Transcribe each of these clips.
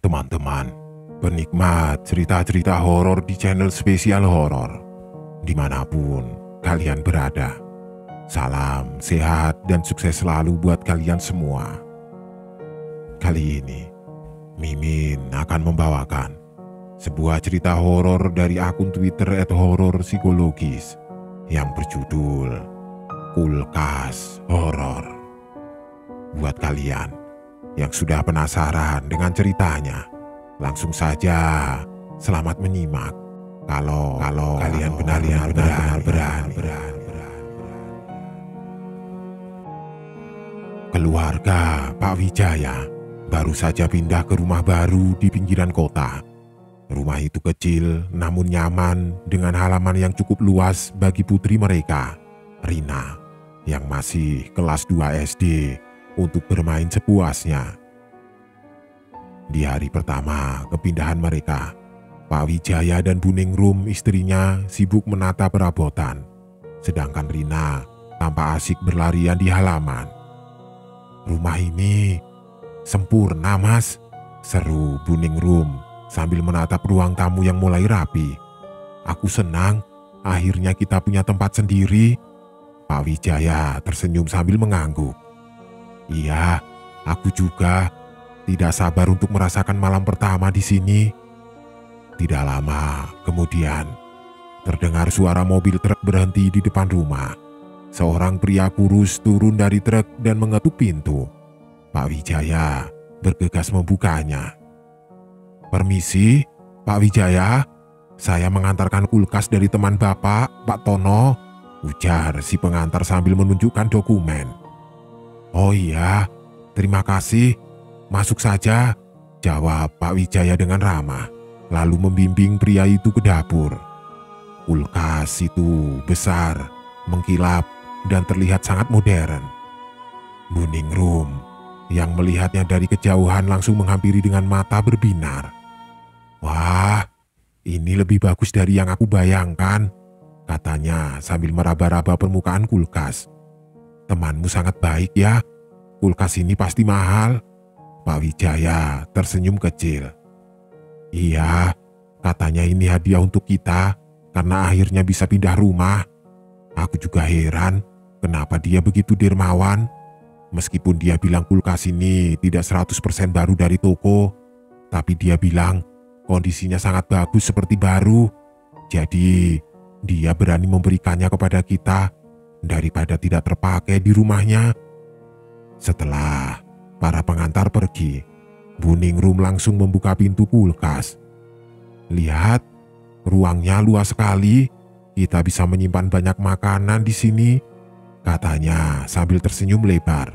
teman-teman, penikmat cerita-cerita horor di channel Spesial Horor, dimanapun kalian berada. Salam sehat dan sukses selalu buat kalian semua. Kali ini, Mimin akan membawakan sebuah cerita horor dari akun Twitter @horor psikologis yang berjudul Kulkas Horor. Buat kalian yang sudah penasaran dengan ceritanya, langsung saja selamat menyimak. Kalau kalian benar-benar berani. Keluarga Pak Wijaya baru saja pindah ke rumah baru di pinggiran kota. Rumah itu kecil namun nyaman dengan halaman yang cukup luas bagi putri mereka, Rina, yang masih kelas 2 SD untuk bermain sepuasnya. Di hari pertama kepindahan mereka, Pak Wijaya dan Bu Ningrum istrinya sibuk menata perabotan, sedangkan Rina tampak asik berlarian di halaman. "Rumah ini sempurna, Mas," seru Bu Ningrum sambil menatap ruang tamu yang mulai rapi. "Aku senang, akhirnya kita punya tempat sendiri." Pak Wijaya tersenyum sambil mengangguk. "Iya, aku juga tidak sabar untuk merasakan malam pertama di sini." Tidak lama kemudian, terdengar suara mobil truk berhenti di depan rumah. Seorang pria kurus turun dari truk dan mengetuk pintu. Pak Wijaya bergegas membukanya. "Permisi, Pak Wijaya, saya mengantarkan kulkas dari teman Bapak, Pak Tono," ujar si pengantar sambil menunjukkan dokumen. "Oh iya, terima kasih, masuk saja," jawab Pak Wijaya dengan ramah, lalu membimbing pria itu ke dapur. Kulkas itu besar, mengkilap, dan terlihat sangat modern. Bu Ningrum yang melihatnya dari kejauhan langsung menghampiri dengan mata berbinar. "Wah, ini lebih bagus dari yang aku bayangkan," katanya sambil meraba-raba permukaan kulkas. "Temanmu sangat baik ya, kulkas ini pasti mahal." Pak Wijaya tersenyum kecil. "Iya, katanya ini hadiah untuk kita karena akhirnya bisa pindah rumah. Aku juga heran kenapa dia begitu dermawan. Meskipun dia bilang kulkas ini tidak 100% baru dari toko, tapi dia bilang kondisinya sangat bagus seperti baru. Jadi dia berani memberikannya kepada kita daripada tidak terpakai di rumahnya." Setelah para pengantar pergi, Bu Ningrum langsung membuka pintu kulkas. "Lihat, ruangnya luas sekali. Kita bisa menyimpan banyak makanan di sini," katanya sambil tersenyum lebar.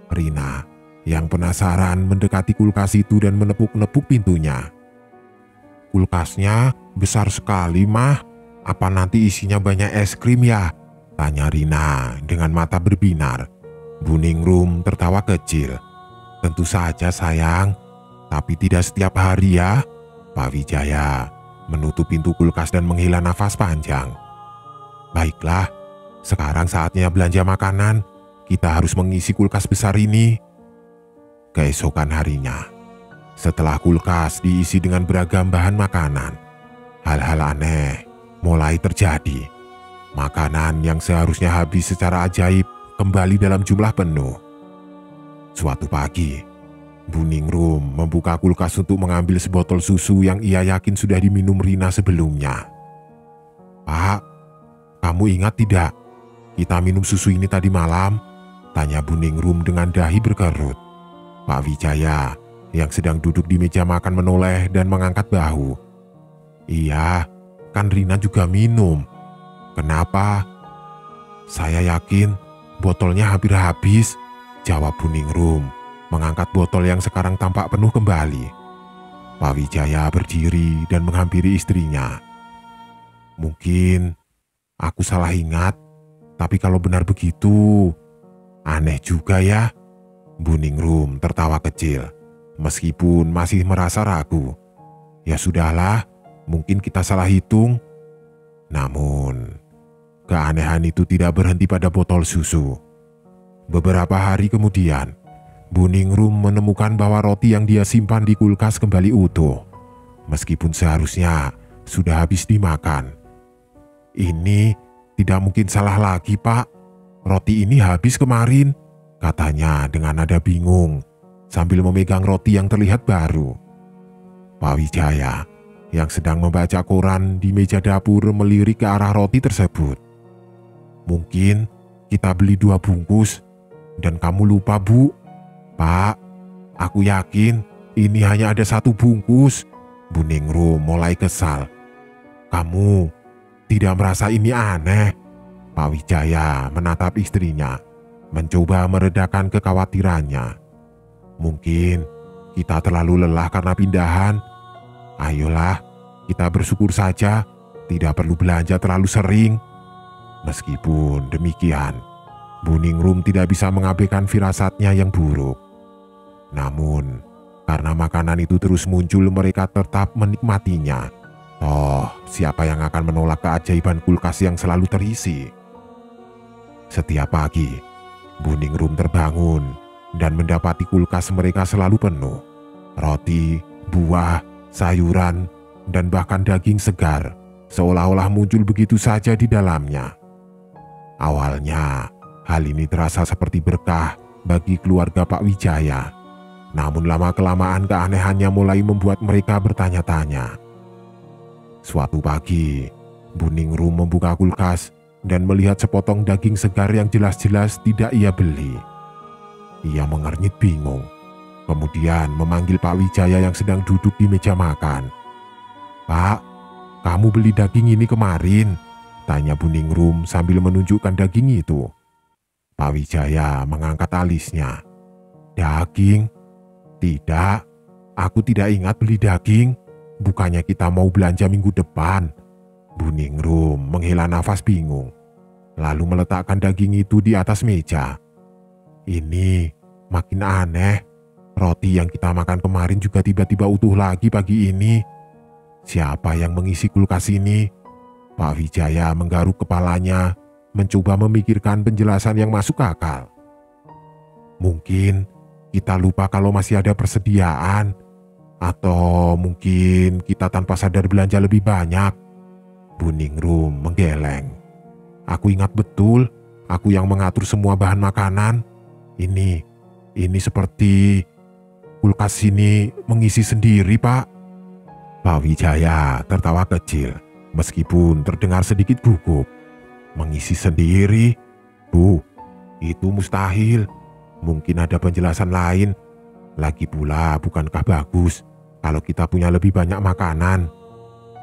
Rina yang penasaran mendekati kulkas itu dan menepuk-nepuk pintunya. "Kulkasnya besar sekali, Mah. Apa nanti isinya banyak es krim ya?" tanya Rina dengan mata berbinar. Bu Ningrum tertawa kecil. "Tentu saja sayang, tapi tidak setiap hari ya." Pak Wijaya menutup pintu kulkas dan menghela nafas panjang. "Baiklah, sekarang saatnya belanja makanan. Kita harus mengisi kulkas besar ini." Keesokan harinya, setelah kulkas diisi dengan beragam bahan makanan, hal-hal aneh mulai terjadi. Makanan yang seharusnya habis secara ajaib kembali dalam jumlah penuh. Suatu pagi, Bu Ningrum membuka kulkas untuk mengambil sebotol susu yang ia yakin sudah diminum Rina sebelumnya. "Pak, kamu ingat tidak? Kita minum susu ini tadi malam?" tanya Bu Ningrum dengan dahi berkerut. Pak Wijaya yang sedang duduk di meja makan menoleh dan mengangkat bahu. "Iya, kan Rina juga minum." "Kenapa?" "Saya yakin botolnya hampir habis," jawab Bu Ningrum, mengangkat botol yang sekarang tampak penuh kembali. Pak Wijaya berdiri dan menghampiri istrinya. "Mungkin aku salah ingat, tapi kalau benar begitu, aneh juga ya." Bu Ningrum tertawa kecil, meskipun masih merasa ragu. "Ya sudahlah, mungkin kita salah hitung." Namun, keanehan itu tidak berhenti pada botol susu. Beberapa hari kemudian, Buningrum menemukan bahwa roti yang dia simpan di kulkas kembali utuh, meskipun seharusnya sudah habis dimakan. "Ini tidak mungkin salah lagi, Pak. Roti ini habis kemarin," katanya dengan nada bingung sambil memegang roti yang terlihat baru. Pak Wijaya yang sedang membaca koran di meja dapur melirik ke arah roti tersebut. "Mungkin kita beli 2 bungkus dan kamu lupa, Bu." "Pak, aku yakin ini hanya ada 1 bungkus." Buningrum mulai kesal. "Kamu tidak merasa ini aneh?" Pak Wijaya menatap istrinya, mencoba meredakan kekhawatirannya. "Mungkin kita terlalu lelah karena pindahan. Ayolah, kita bersyukur saja, tidak perlu belanja terlalu sering." Meskipun demikian, Buningrum tidak bisa mengabaikan firasatnya yang buruk. Namun, karena makanan itu terus muncul, mereka tetap menikmatinya. Toh, siapa yang akan menolak keajaiban kulkas yang selalu terisi? Setiap pagi, Buningrum terbangun dan mendapati kulkas mereka selalu penuh. Roti, buah, sayuran, dan bahkan daging segar seolah-olah muncul begitu saja di dalamnya. Awalnya, hal ini terasa seperti berkah bagi keluarga Pak Wijaya. Namun lama-kelamaan keanehannya mulai membuat mereka bertanya-tanya. Suatu pagi, Buningrum membuka kulkas dan melihat sepotong daging segar yang jelas-jelas tidak ia beli. Ia mengernyit bingung, kemudian memanggil Pak Wijaya yang sedang duduk di meja makan. "Pak, kamu beli daging ini kemarin?" tanya Buningrum sambil menunjukkan daging itu. Pak Wijaya mengangkat alisnya. "Daging? Tidak, aku tidak ingat beli daging. Bukannya kita mau belanja minggu depan?" Buningrum menghela nafas bingung, lalu meletakkan daging itu di atas meja. "Ini makin aneh. Roti yang kita makan kemarin juga tiba-tiba utuh lagi pagi ini. Siapa yang mengisi kulkas ini?" Pak Wijaya menggaruk kepalanya, mencoba memikirkan penjelasan yang masuk akal. "Mungkin kita lupa kalau masih ada persediaan. Atau mungkin kita tanpa sadar belanja lebih banyak." Buningrum menggeleng. "Aku ingat betul, aku yang mengatur semua bahan makanan. Ini seperti kulkas ini mengisi sendiri, Pak." Pak Wijaya tertawa kecil, meskipun terdengar sedikit gugup. "Mengisi sendiri? Bu, itu mustahil. Mungkin ada penjelasan lain. Lagi pula, bukankah bagus kalau kita punya lebih banyak makanan?"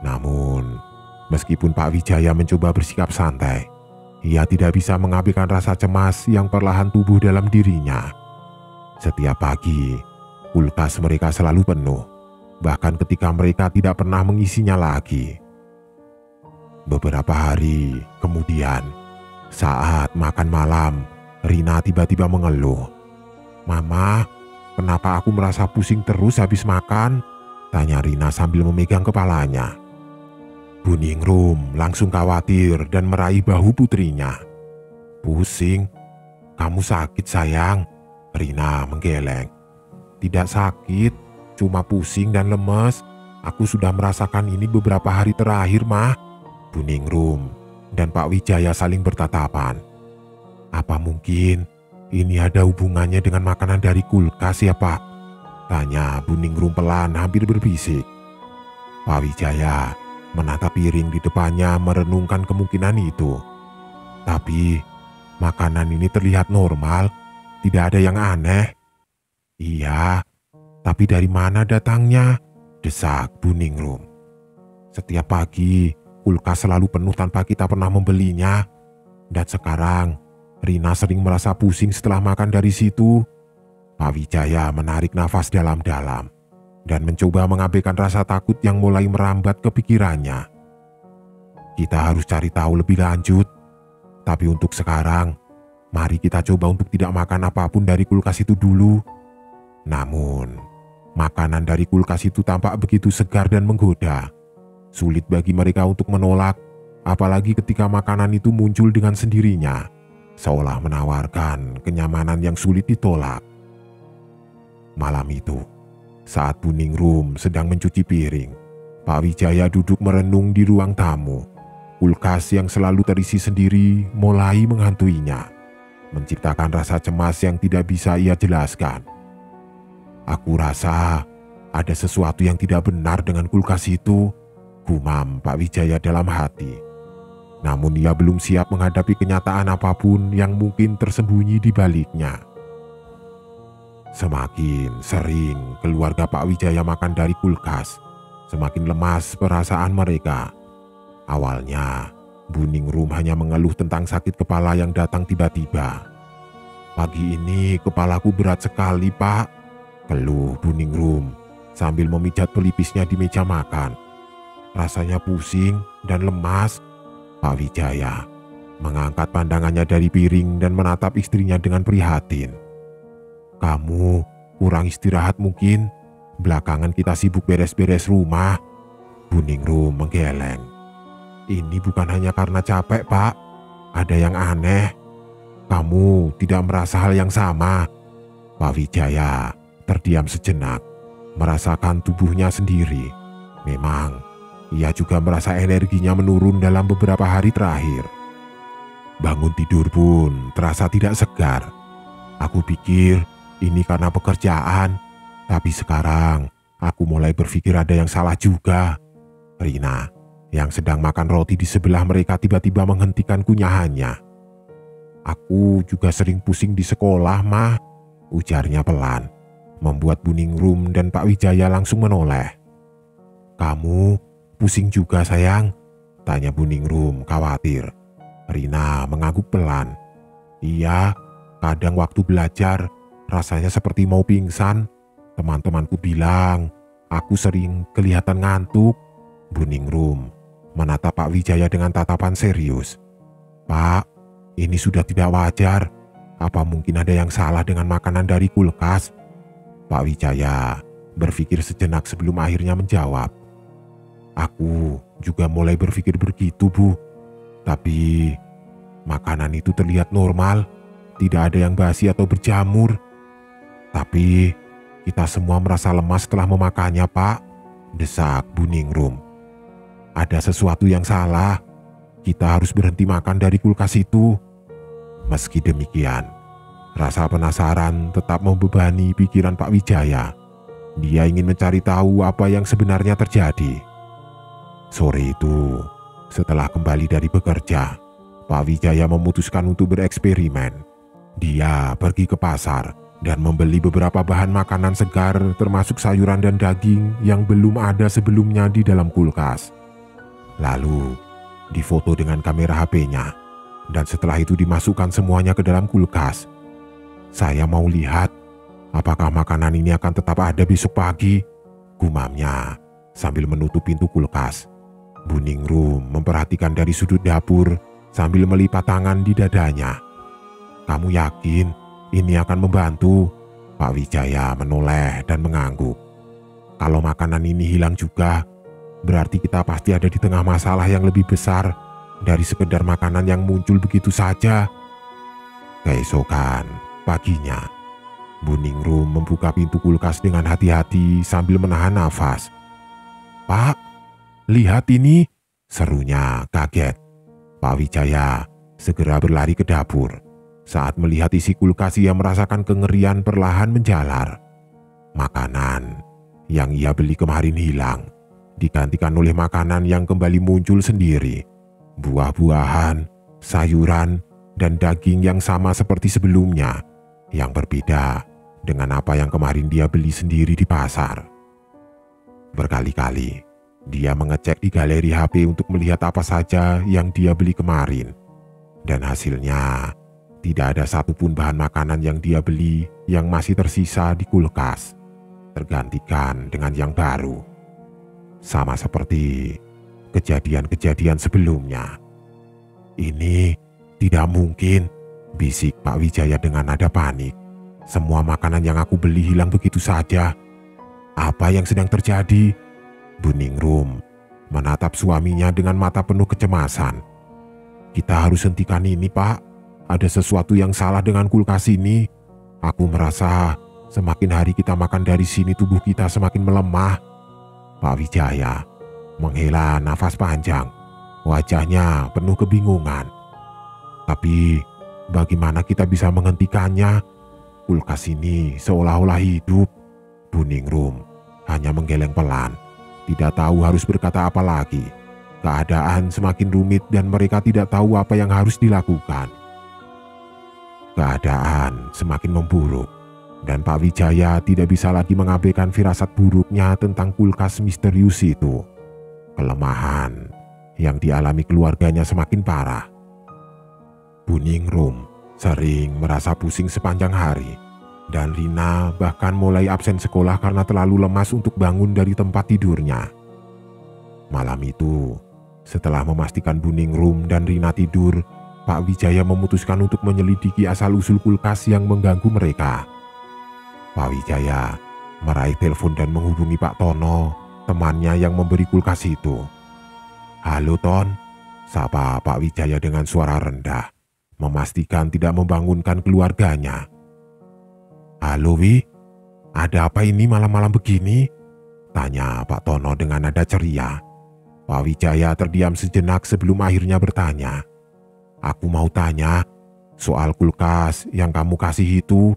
Namun, meskipun Pak Wijaya mencoba bersikap santai, ia tidak bisa mengabaikan rasa cemas yang perlahan tumbuh dalam dirinya. Setiap pagi, kulkas mereka selalu penuh, bahkan ketika mereka tidak pernah mengisinya lagi. Beberapa hari kemudian, saat makan malam, Rina tiba-tiba mengeluh. "Mama, kenapa aku merasa pusing terus habis makan?" tanya Rina sambil memegang kepalanya. Buningrum langsung khawatir dan meraih bahu putrinya. "Pusing? Kamu sakit, sayang?" Rina menggeleng. "Tidak sakit, cuma pusing dan lemes. Aku sudah merasakan ini beberapa hari terakhir, Mah." Buningrum dan Pak Wijaya saling bertatapan. "Apa mungkin ini ada hubungannya dengan makanan dari kulkas ya, Pak?" tanya Buningrum pelan, hampir berbisik. Pak Wijaya menatap piring di depannya merenungkan kemungkinan itu. "Tapi makanan ini terlihat normal, tidak ada yang aneh." "Iya, tapi dari mana datangnya?" desak Buningrum. "Setiap pagi kulkas selalu penuh tanpa kita pernah membelinya. Dan sekarang Rina sering merasa pusing setelah makan dari situ." Pak Wijaya menarik nafas dalam-dalam dan mencoba mengabaikan rasa takut yang mulai merambat ke pikirannya. "Kita harus cari tahu lebih lanjut. Tapi untuk sekarang, mari kita coba untuk tidak makan apapun dari kulkas itu dulu." Namun, makanan dari kulkas itu tampak begitu segar dan menggoda. Sulit bagi mereka untuk menolak, apalagi ketika makanan itu muncul dengan sendirinya, seolah menawarkan kenyamanan yang sulit ditolak. Malam itu, saat Bu Ningrum sedang mencuci piring, Pak Wijaya duduk merenung di ruang tamu. Kulkas yang selalu terisi sendiri mulai menghantuinya, menciptakan rasa cemas yang tidak bisa ia jelaskan. "Aku rasa ada sesuatu yang tidak benar dengan kulkas itu," gumam Pak Wijaya dalam hati. Namun ia belum siap menghadapi kenyataan apapun yang mungkin tersembunyi di baliknya. Semakin sering keluarga Pak Wijaya makan dari kulkas, semakin lemas perasaan mereka. Awalnya, Bu Ningrum hanya mengeluh tentang sakit kepala yang datang tiba-tiba. "Pagi ini kepalaku berat sekali, Pak," keluh Bu Ningrum sambil memijat pelipisnya di meja makan. "Rasanya pusing dan lemas." Pak Wijaya mengangkat pandangannya dari piring dan menatap istrinya dengan prihatin. "Kamu kurang istirahat mungkin. Belakangan kita sibuk beres-beres rumah." Bu Ningrum menggeleng. "Ini bukan hanya karena capek, Pak. Ada yang aneh. Kamu tidak merasa hal yang sama?" Pak Wijaya terdiam sejenak, merasakan tubuhnya sendiri. Memang, ia juga merasa energinya menurun dalam beberapa hari terakhir. Bangun tidur pun terasa tidak segar. "Aku pikir ini karena pekerjaan, tapi sekarang aku mulai berpikir ada yang salah juga." Rina, yang sedang makan roti di sebelah mereka, tiba-tiba menghentikan kunyahannya. "Aku juga sering pusing di sekolah, Mah," ujarnya pelan, membuat Bu Ningrum dan Pak Wijaya langsung menoleh. "Kamu pusing juga, sayang?" tanya Bu Ningrum khawatir. Rina mengangguk pelan. "Iya, kadang waktu belajar rasanya seperti mau pingsan. Teman-temanku bilang aku sering kelihatan ngantuk." Bu Ningrum menatap Pak Wijaya dengan tatapan serius. "Pak, ini sudah tidak wajar. Apa mungkin ada yang salah dengan makanan dari kulkas?" Pak Wijaya berpikir sejenak sebelum akhirnya menjawab. "Aku juga mulai berpikir begitu, Bu. Tapi makanan itu terlihat normal, tidak ada yang basi atau berjamur. Tapi kita semua merasa lemas setelah memakannya, Pak," desak Bu Ningrum. "Ada sesuatu yang salah. Kita harus berhenti makan dari kulkas itu." Meski demikian, rasa penasaran tetap membebani pikiran Pak Wijaya. Dia ingin mencari tahu apa yang sebenarnya terjadi. Sore itu, setelah kembali dari bekerja, Pak Wijaya memutuskan untuk bereksperimen. Dia pergi ke pasar dan membeli beberapa bahan makanan segar, termasuk sayuran dan daging yang belum ada sebelumnya di dalam kulkas. Lalu difoto dengan kamera HP-nya, dan setelah itu dimasukkan semuanya ke dalam kulkas. "Saya mau lihat apakah makanan ini akan tetap ada besok pagi," gumamnya sambil menutup pintu kulkas. Bu Ningrum memperhatikan dari sudut dapur sambil melipat tangan di dadanya. "Kamu yakin ini akan membantu?" Pak Wijaya menoleh dan mengangguk. "Kalau makanan ini hilang juga, berarti kita pasti ada di tengah masalah yang lebih besar dari sekedar makanan yang muncul begitu saja." Keesokan paginya, Bu Ningrum membuka pintu kulkas dengan hati-hati sambil menahan nafas. "Pak, lihat ini," serunya kaget. Pak Wijaya segera berlari ke dapur. Saat melihat isi kulkas, ia merasakan kengerian perlahan menjalar. Makanan yang ia beli kemarin hilang, digantikan oleh makanan yang kembali muncul sendiri. Buah-buahan, sayuran, dan daging yang sama seperti sebelumnya, yang berbeda dengan apa yang kemarin dia beli sendiri di pasar. Berkali-kali dia mengecek di galeri HP untuk melihat apa saja yang dia beli kemarin, dan hasilnya tidak ada satupun bahan makanan yang dia beli yang masih tersisa di kulkas, tergantikan dengan yang baru. Sama seperti kejadian-kejadian sebelumnya. "Ini tidak mungkin," bisik Pak Wijaya dengan nada panik. "Semua makanan yang aku beli hilang begitu saja. Apa yang sedang terjadi?" Bu Ningrum menatap suaminya dengan mata penuh kecemasan. "Kita harus hentikan ini, Pak. Ada sesuatu yang salah dengan kulkas ini. Aku merasa Semakin hari kita makan dari sini tubuh kita semakin melemah. Pak Wijaya menghela nafas panjang. Wajahnya penuh kebingungan. Tapi bagaimana kita bisa menghentikannya? Kulkas ini seolah-olah hidup. Bu Ningrum hanya menggeleng pelan. Tidak tahu harus berkata apa lagi. Keadaan semakin rumit dan mereka tidak tahu apa yang harus dilakukan. Keadaan semakin memburuk. Dan Pak Wijaya tidak bisa lagi mengabaikan firasat buruknya tentang kulkas misterius itu. Kelemahan yang dialami keluarganya semakin parah. Bu Ningrum sering merasa pusing sepanjang hari. Dan Rina bahkan mulai absen sekolah karena terlalu lemas untuk bangun dari tempat tidurnya. Malam itu, setelah memastikan Bu Ningrum dan Rina tidur, Pak Wijaya memutuskan untuk menyelidiki asal-usul kulkas yang mengganggu mereka. Pak Wijaya meraih telepon dan menghubungi Pak Tono, temannya yang memberi kulkas itu. "Halo Ton," sapa Pak Wijaya dengan suara rendah, memastikan tidak membangunkan keluarganya. "Halo Wi, ada apa ini malam-malam begini?" tanya Pak Tono dengan nada ceria. Pak Wijaya terdiam sejenak sebelum akhirnya bertanya. "Aku mau tanya, soal kulkas yang kamu kasih itu,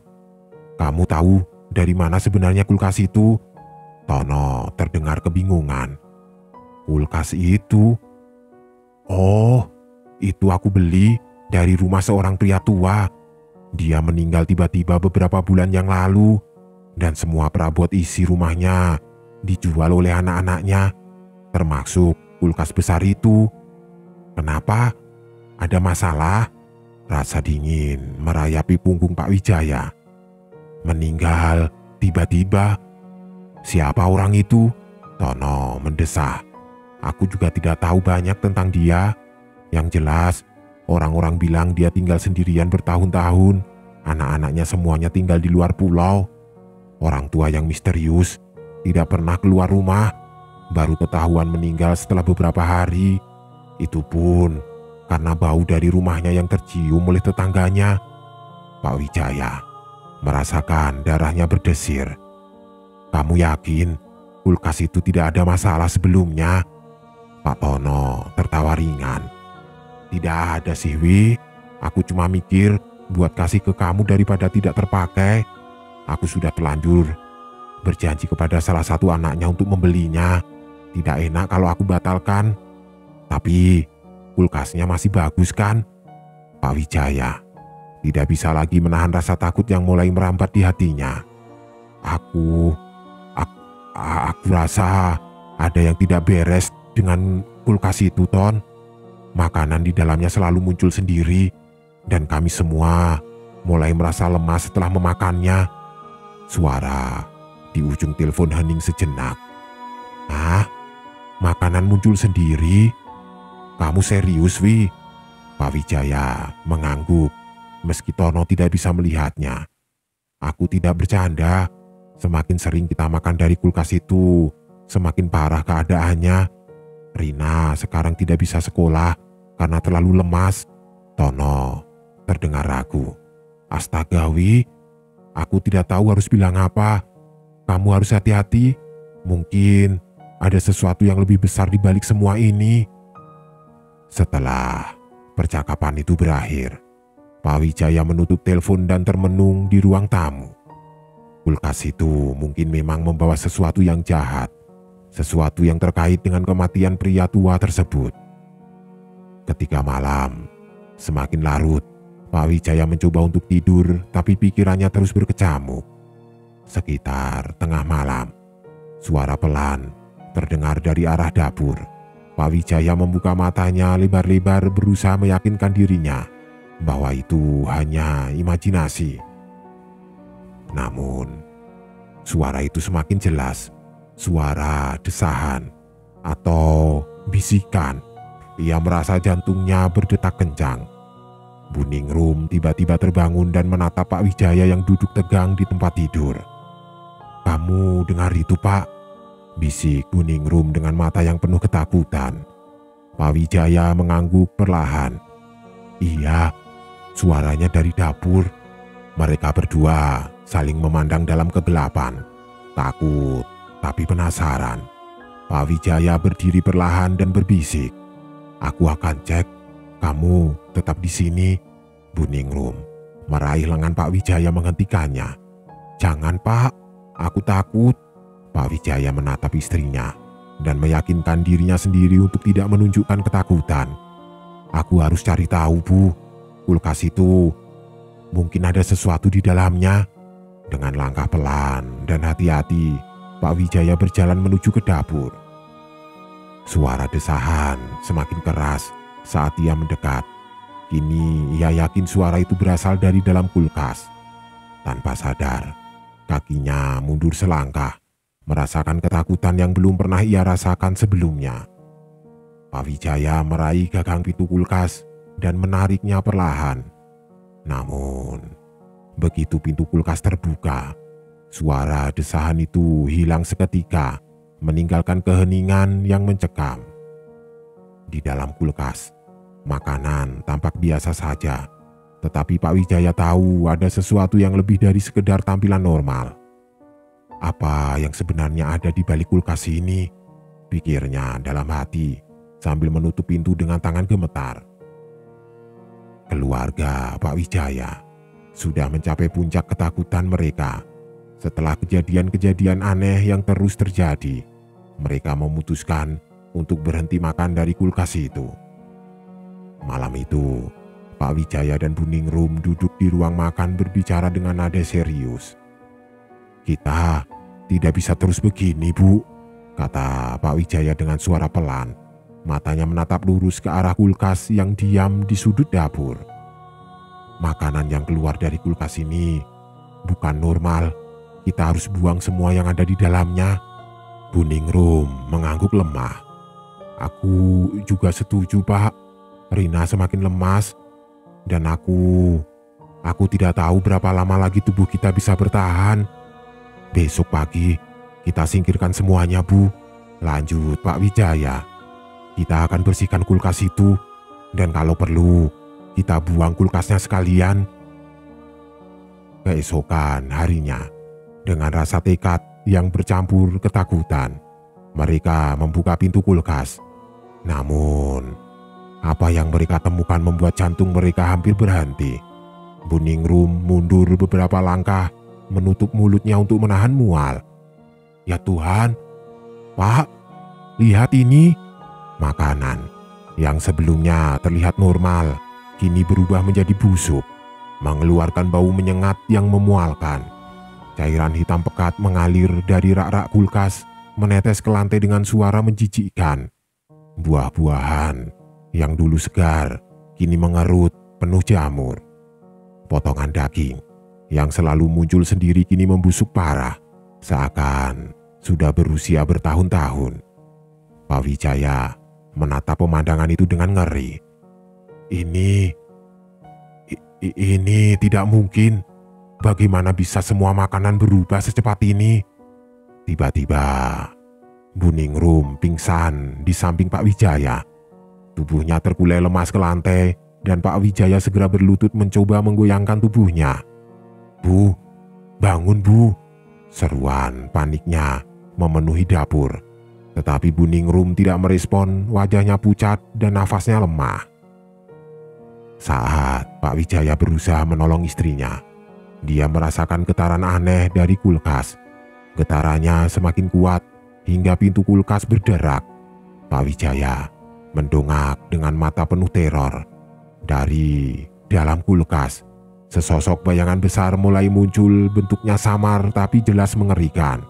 kamu tahu dari mana sebenarnya kulkas itu?" Tono terdengar kebingungan. "Kulkas itu? Oh, itu aku beli dari rumah seorang pria tua. Dia meninggal tiba-tiba beberapa bulan yang lalu, dan semua perabot isi rumahnya dijual oleh anak-anaknya, termasuk kulkas besar itu." "Kenapa? Ada masalah?" Rasa dingin merayapi punggung Pak Wijaya. "Meninggal tiba-tiba? Siapa orang itu?" Tono mendesah. "Aku juga tidak tahu banyak tentang dia. Yang jelas, orang-orang bilang dia tinggal sendirian bertahun-tahun. Anak-anaknya semuanya tinggal di luar pulau. Orang tua yang misterius, tidak pernah keluar rumah. Baru ketahuan meninggal setelah beberapa hari. Itu pun karena bau dari rumahnya yang tercium oleh tetangganya." Pak Wijaya merasakan darahnya berdesir. "Kamu yakin kulkas itu tidak ada masalah sebelumnya?" Pak Tono tertawa ringan. "Tidak ada sih Wi, aku cuma mikir buat kasih ke kamu daripada tidak terpakai. Aku sudah terlanjur berjanji kepada salah satu anaknya untuk membelinya. Tidak enak kalau aku batalkan. Tapi kulkasnya masih bagus kan?" Pak Wijaya tidak bisa lagi menahan rasa takut yang mulai merambat di hatinya. Aku rasa ada yang tidak beres dengan kulkas itu, Ton. Makanan di dalamnya selalu muncul sendiri, dan kami semua mulai merasa lemas setelah memakannya." Suara di ujung telepon hening sejenak. "Hah? Makanan muncul sendiri? Kamu serius, Wi?" Pak Wijaya mengangguk meski Tono tidak bisa melihatnya. "Aku tidak bercanda. Semakin sering kita makan dari kulkas itu, semakin parah keadaannya. Rina sekarang tidak bisa sekolah karena terlalu lemas." Tono terdengar ragu. "Astaga Wi, aku tidak tahu harus bilang apa. Kamu harus hati-hati. Mungkin ada sesuatu yang lebih besar di balik semua ini." Setelah percakapan itu berakhir, Pak Wijaya menutup telepon dan termenung di ruang tamu. Kulkas itu mungkin memang membawa sesuatu yang jahat, sesuatu yang terkait dengan kematian pria tua tersebut. Ketika malam semakin larut, Pak Wijaya mencoba untuk tidur, tapi pikirannya terus berkecamuk. Sekitar tengah malam, suara pelan terdengar dari arah dapur. Pak Wijaya membuka matanya lebar-lebar berusaha meyakinkan dirinya bahwa itu hanya imajinasi. Namun, suara itu semakin jelas, suara desahan atau bisikan. Ia merasa jantungnya berdetak kencang. Bu Ningrum tiba-tiba terbangun dan menatap Pak Wijaya yang duduk tegang di tempat tidur. "Kamu dengar itu, Pak?" bisik Bu Ningrum dengan mata yang penuh ketakutan. Pak Wijaya mengangguk perlahan. "Iya, suaranya dari dapur. Mereka berdua saling memandang dalam kegelapan, takut tapi penasaran. Pak Wijaya berdiri perlahan dan berbisik, "Aku akan cek, kamu tetap di sini." Bu Ningrum meraih lengan Pak Wijaya menghentikannya. "Jangan Pak, aku takut." Pak Wijaya menatap istrinya dan meyakinkan dirinya sendiri untuk tidak menunjukkan ketakutan. "Aku harus cari tahu Bu, kulkas itu mungkin ada sesuatu di dalamnya." Dengan langkah pelan dan hati-hati, Pak Wijaya berjalan menuju ke dapur. Suara desahan semakin keras saat ia mendekat. Kini ia yakin suara itu berasal dari dalam kulkas. Tanpa sadar, kakinya mundur selangkah, merasakan ketakutan yang belum pernah ia rasakan sebelumnya. Pak Wijaya meraih gagang pintu kulkas dan menariknya perlahan. Namun, begitu pintu kulkas terbuka, suara desahan itu hilang seketika, meninggalkan keheningan yang mencekam. Di dalam kulkas, makanan tampak biasa saja, tetapi Pak Wijaya tahu ada sesuatu yang lebih dari sekedar tampilan normal. Apa yang sebenarnya ada di balik kulkas ini? Pikirnya dalam hati sambil menutup pintu dengan tangan gemetar. Keluarga Pak Wijaya sudah mencapai puncak ketakutan mereka. Setelah kejadian-kejadian aneh yang terus terjadi, mereka memutuskan untuk berhenti makan dari kulkas itu. Malam itu, Pak Wijaya dan Bu Ningrum duduk di ruang makan berbicara dengan nada serius. "Kita tidak bisa terus begini, Bu," kata Pak Wijaya dengan suara pelan. Matanya menatap lurus ke arah kulkas yang diam di sudut dapur. "Makanan yang keluar dari kulkas ini bukan normal. Kita harus buang semua yang ada di dalamnya." Bu Ningrum mengangguk lemah. "Aku juga setuju, Pak. Rina semakin lemas dan aku tidak tahu berapa lama lagi tubuh kita bisa bertahan. Besok pagi kita singkirkan semuanya, Bu," lanjut Pak Wijaya. "Kita akan bersihkan kulkas itu dan kalau perlu kita buang kulkasnya sekalian." Keesokan harinya, dengan rasa tekad yang bercampur ketakutan, mereka membuka pintu kulkas. Namun, apa yang mereka temukan membuat jantung mereka hampir berhenti. Bu Ningrum mundur beberapa langkah, menutup mulutnya untuk menahan mual. "Ya Tuhan, Pak, lihat ini." Makanan yang sebelumnya terlihat normal, kini berubah menjadi busuk, mengeluarkan bau menyengat yang memualkan. Cairan hitam pekat mengalir dari rak-rak kulkas, menetes ke lantai dengan suara menjijikkan. Buah-buahan yang dulu segar, kini mengerut penuh jamur. Potongan daging yang selalu muncul sendiri kini membusuk parah, seakan sudah berusia bertahun-tahun. Pak Wijaya menatap pemandangan itu dengan ngeri. Ini tidak mungkin. Bagaimana bisa semua makanan berubah secepat ini? Tiba-tiba, Bu Ningrum pingsan di samping Pak Wijaya. Tubuhnya terkulai lemas ke lantai dan Pak Wijaya segera berlutut mencoba menggoyangkan tubuhnya. "Bu, bangun Bu!" Seruan paniknya memenuhi dapur. Tetapi Bu Ningrum tidak merespon, wajahnya pucat dan nafasnya lemah. Saat Pak Wijaya berusaha menolong istrinya, dia merasakan getaran aneh dari kulkas. Getarannya semakin kuat hingga pintu kulkas berderak. Pak Wijaya mendongak dengan mata penuh teror. Dari dalam kulkas, sesosok bayangan besar mulai muncul, bentuknya samar tapi jelas mengerikan.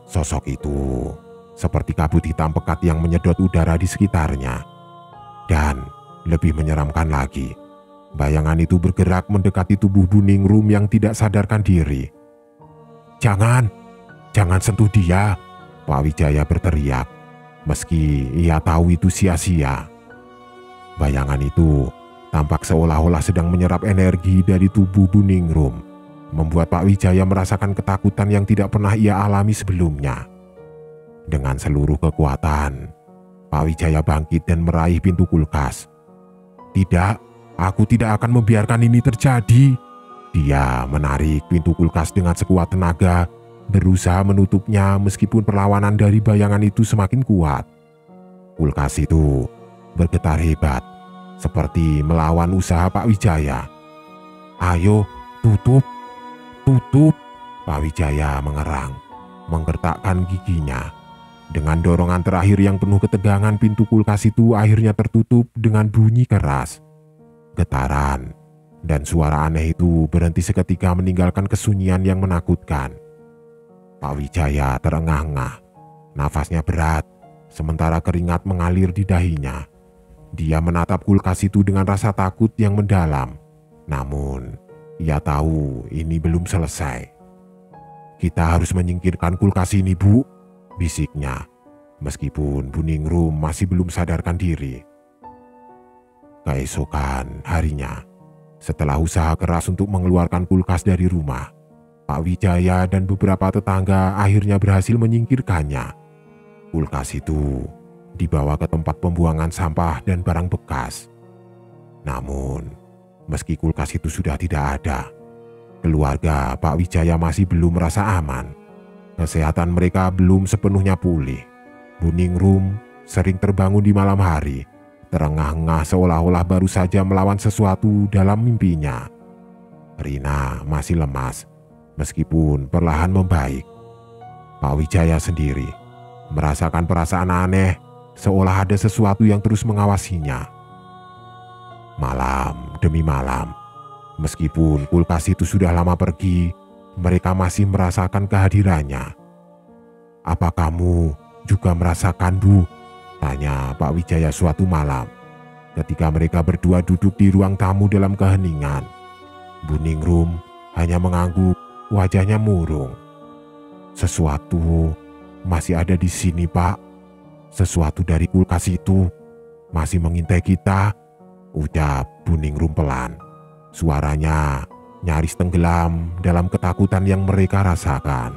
Sosok itu seperti kabut hitam pekat yang menyedot udara di sekitarnya. Dan lebih menyeramkan lagi, bayangan itu bergerak mendekati tubuh Bu Ningrum yang tidak sadarkan diri. Jangan sentuh dia!" Pak Wijaya berteriak, meski ia tahu itu sia-sia. Bayangan itu tampak seolah-olah sedang menyerap energi dari tubuh Bu Ningrum, membuat Pak Wijaya merasakan ketakutan yang tidak pernah ia alami sebelumnya. Dengan seluruh kekuatan, Pak Wijaya bangkit dan meraih pintu kulkas. "Tidak, aku tidak akan membiarkan ini terjadi." Dia menarik pintu kulkas dengan sekuat tenaga, berusaha menutupnya meskipun perlawanan dari bayangan itu semakin kuat. Kulkas itu bergetar hebat, seperti melawan usaha Pak Wijaya. "Ayo, tutup, tutup!" Pak Wijaya mengerang, menggertakkan giginya. Dengan dorongan terakhir yang penuh ketegangan, pintu kulkas itu akhirnya tertutup dengan bunyi keras. Getaran dan suara aneh itu berhenti seketika, meninggalkan kesunyian yang menakutkan. Pak Wijaya terengah-engah, nafasnya berat, sementara keringat mengalir di dahinya. Dia menatap kulkas itu dengan rasa takut yang mendalam. Namun, ia tahu ini belum selesai. "Kita harus menyingkirkan kulkas ini, Bu," bisiknya, meskipun Bu Ningrum masih belum sadarkan diri. Keesokan harinya, setelah usaha keras untuk mengeluarkan kulkas dari rumah, Pak Wijaya dan beberapa tetangga akhirnya berhasil menyingkirkannya. Kulkas itu dibawa ke tempat pembuangan sampah dan barang bekas. Namun, meski kulkas itu sudah tidak ada, keluarga Pak Wijaya masih belum merasa aman. Kesehatan mereka belum sepenuhnya pulih. Bu Ningrum sering terbangun di malam hari, terengah-engah seolah-olah baru saja melawan sesuatu dalam mimpinya. Rina masih lemas, meskipun perlahan membaik. Pak Wijaya sendiri merasakan perasaan aneh, seolah ada sesuatu yang terus mengawasinya. Malam demi malam, meskipun kulkas itu sudah lama pergi, mereka masih merasakan kehadirannya. "Apa kamu juga merasakan, Bu?" tanya Pak Wijaya suatu malam, ketika mereka berdua duduk di ruang tamu dalam keheningan. Bu Ningrum hanya mengangguk, wajahnya murung. "Sesuatu masih ada di sini, Pak. Sesuatu dari kulkas itu masih mengintai kita," ucap Bu Ningrum pelan. Suaranya nyaris tenggelam dalam ketakutan yang mereka rasakan.